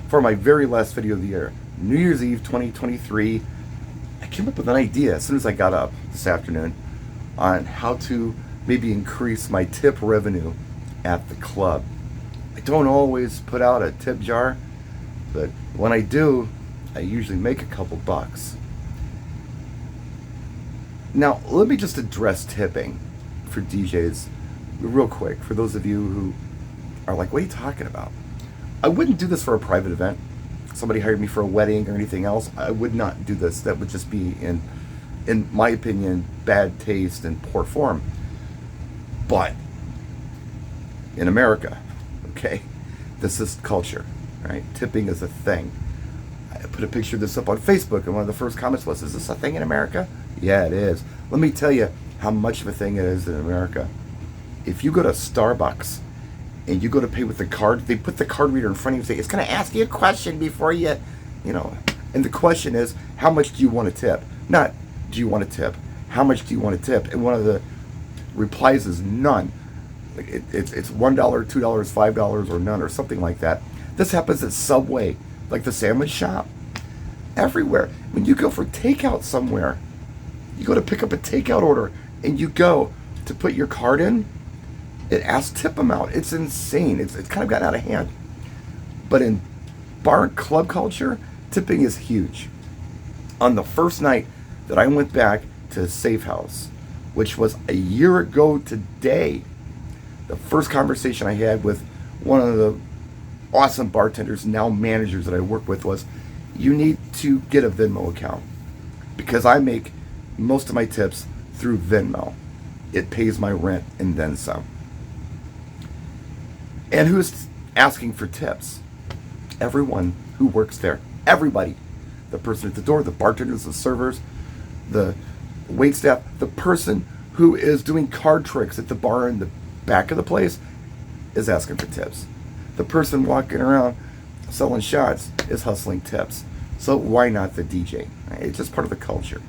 For my very last video of the year, New Year's Eve 2023, I came up with an idea as soon as I got up this afternoon on how to maybe increase my tip revenue at the club. I don't always put out a tip jar, but when I do, I usually make a couple bucks. Now, let me just address tipping for DJs real quick, for those of you who are like, what are you talking about? I wouldn't do this for a private event. Somebody hired me for a wedding or anything else. I would not do this. That would just be, in my opinion, bad taste and poor form. But in America, okay, this is culture, right? Tipping is a thing. I put a picture of this up on Facebook, and one of the first comments was, is this a thing in America? Yeah, it is. Let me tell you how much of a thing it is in America. If you go to Starbucks and you go to pay with the card, they put the card reader in front of you and say, it's going to ask you a question before you, and the question is, how much do you want to tip? Not, do you want to tip? How much do you want to tip? And one of the replies is none. Like it's $1, $2, $5, or none, or something like that. This happens at Subway, like the sandwich shop, everywhere. When you go for takeout somewhere, you go to pick up a takeout order, and you go to put your card in, it asks tip amount. It's insane. It's kind of gotten out of hand. But in bar and club culture, tipping is huge. On the first night that I went back to Safe House, which was a year ago today, the first conversation I had with one of the awesome bartenders, now managers that I work with, was, you need to get a Venmo account, because I make most of my tips through Venmo. It pays my rent and then some. And who's asking for tips? Everyone who works there. Everybody. The person at the door, the bartenders, the servers, the wait staff, the person who is doing card tricks at the bar in the back of the place is asking for tips. The person walking around selling shots is hustling tips. So why not the DJ? It's just part of the culture.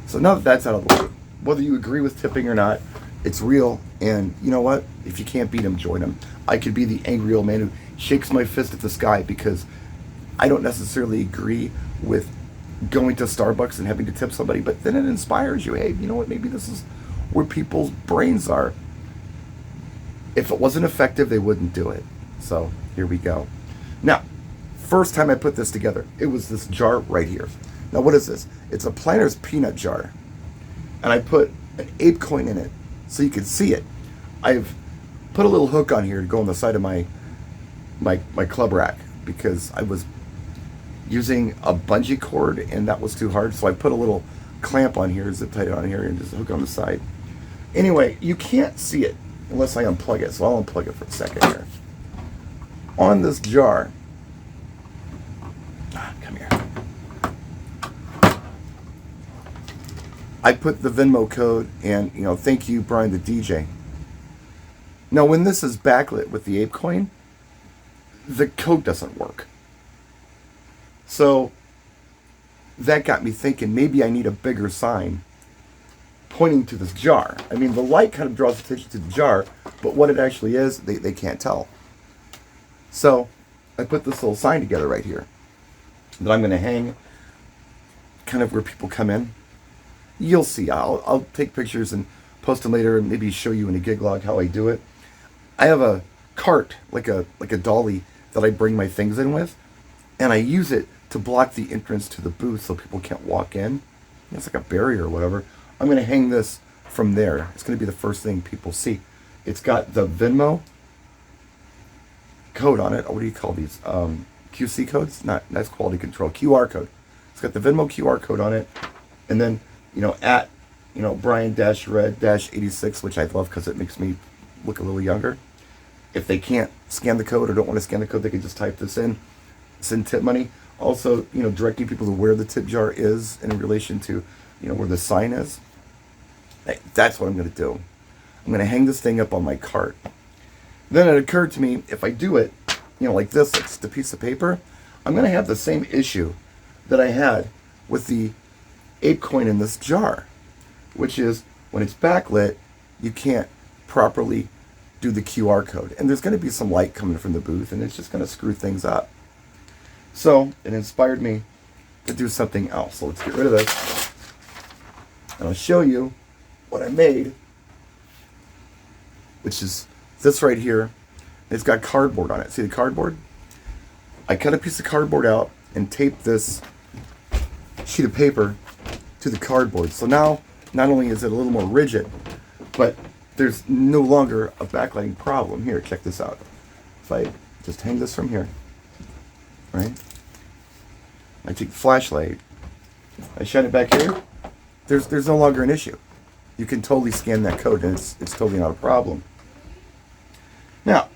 So now that that's out of the way, whether you agree with tipping or not, it's real. And you know what? If you can't beat them, join them. I could be the angry old man who shakes my fist at the sky because I don't necessarily agree with going to Starbucks and having to tip somebody, but then it inspires you. Hey, you know what? Maybe this is where people's brains are. If it wasn't effective, they wouldn't do it. So here we go. Now, first time I put this together, it was this jar right here. Now, what is this? It's a Planters peanut jar. And I put an ape coin in it so you can see it. I've put a little hook on here to go on the side of my club rack because I was using a bungee cord and that was too hard. So I put a little clamp on here, zip tied it on here, and just hook on the side. Anyway, you can't see it unless I unplug it. So I'll unplug it for a second here. On this jar, come here. I put the Venmo code and, thank you, Brian the DJ. Now, when this is backlit with the ape coin, the code doesn't work. So that got me thinking maybe I need a bigger sign pointing to this jar. I mean, the light kind of draws attention to the jar, but what it actually is, they can't tell. So I put this little sign together right here that I'm going to hang kind of where people come in. You'll see. I'll take pictures and post them later and maybe show you in a gig log how I do it. I have a cart, like a dolly, that I bring my things in with, and I use it to block the entrance to the booth so people can't walk in. It's like a barrier or whatever. I'm going to hang this from there. It's going to be the first thing people see. It's got the Venmo code on it. What do you call these? QC codes? That's quality control. QR code. It's got the Venmo QR code on it. And then, at, Brian-Red-86, which I love because it makes me look a little younger. If they can't scan the code or don't want to scan the code, they can just type this in, send tip money. Also, directing people to where the tip jar is in relation to, where the sign is. That's what I'm going to do. I'm going to hang this thing up on my cart. Then it occurred to me, if I do it, like this, it's the piece of paper, I'm going to have the same issue that I had with the ape coin in this jar, which is when it's backlit, you can't properly do the QR code. And there's going to be some light coming from the booth, and it's just going to screw things up. So it inspired me to do something else. So let's get rid of this. And I'll show you what I made, which is this right here. It's got cardboard on it. See the cardboard? I cut a piece of cardboard out and taped this sheet of paper to the cardboard. So now, not only is it a little more rigid, but there's no longer a backlighting problem. Here, check this out. If I just hang this from here, right? I take the flashlight, I shine it back here, there's no longer an issue. You can totally scan that code and it's totally not a problem. Now,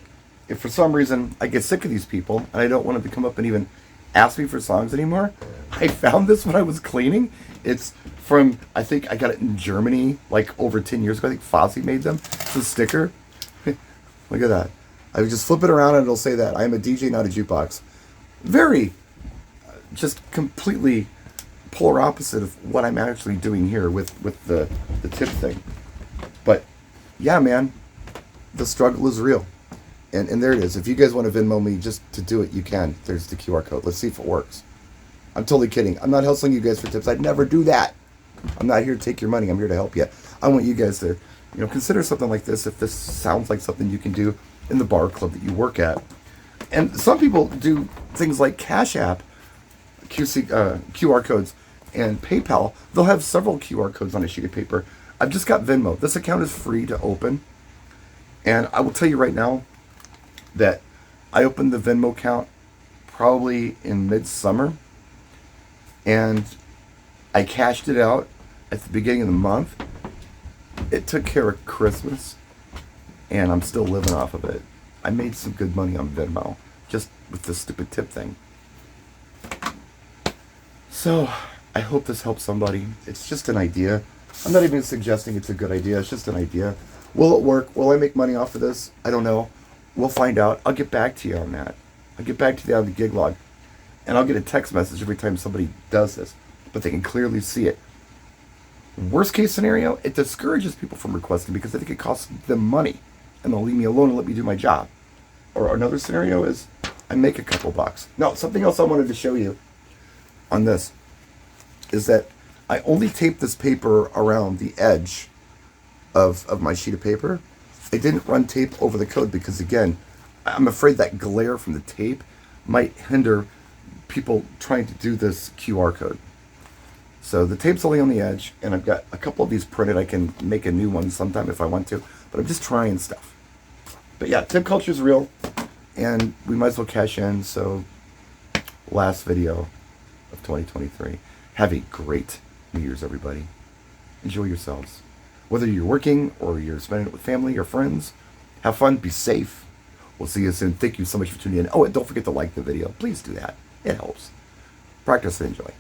if for some reason I get sick of these people and I don't want them to come up and even ask me for songs anymore, I found this when I was cleaning. It's from, I think I got it in Germany like over 10 years ago. I think Fozzy made them. It's a sticker. Look at that. I would just flip it around and it'll say that. I am a DJ, not a jukebox. Very, just completely polar opposite of what I'm actually doing here with the tip thing. But yeah, man, the struggle is real. And there it is. If you guys want to Venmo me just to do it, you can. There's the QR code. Let's see if it works. I'm totally kidding. I'm not hustling you guys for tips. I'd never do that. I'm not here to take your money. I'm here to help you. I want you guys to, consider something like this if this sounds like something you can do in the bar club that you work at. And some people do things like Cash App, QR codes, and PayPal. They'll have several QR codes on a sheet of paper. I've just got Venmo. This account is free to open. And I will tell you right now that I opened the Venmo account probably in midsummer. And I cashed it out at the beginning of the month. It took care of Christmas, and I'm still living off of it. I made some good money on Venmo, just with this stupid tip thing. So, I hope this helps somebody. It's just an idea. I'm not even suggesting it's a good idea. It's just an idea. Will it work? Will I make money off of this? I don't know. We'll find out. I'll get back to you on that. I'll get back to you on the gig log. And I'll get a text message every time somebody does this, but they can clearly see it. Worst case scenario, it discourages people from requesting because I think it costs them money and they'll leave me alone and let me do my job. Or another scenario is I make a couple bucks. Now, something else I wanted to show you on this is that I only taped this paper around the edge of my sheet of paper. I didn't run tape over the code because, again, I'm afraid that glare from the tape might hinder people trying to do this QR code. So the tape's only on the edge, and I've got a couple of these printed. I can make a new one sometime if I want to, but I'm just trying stuff. But yeah, tip culture is real, and we might as well cash in. So last video of 2023. Have a great New Year's, everybody. Enjoy yourselves. Whether you're working or you're spending it with family or friends, have fun, be safe. We'll see you soon. Thank you so much for tuning in. Oh, and don't forget to like the video. Please do that. It helps. Practice and enjoy.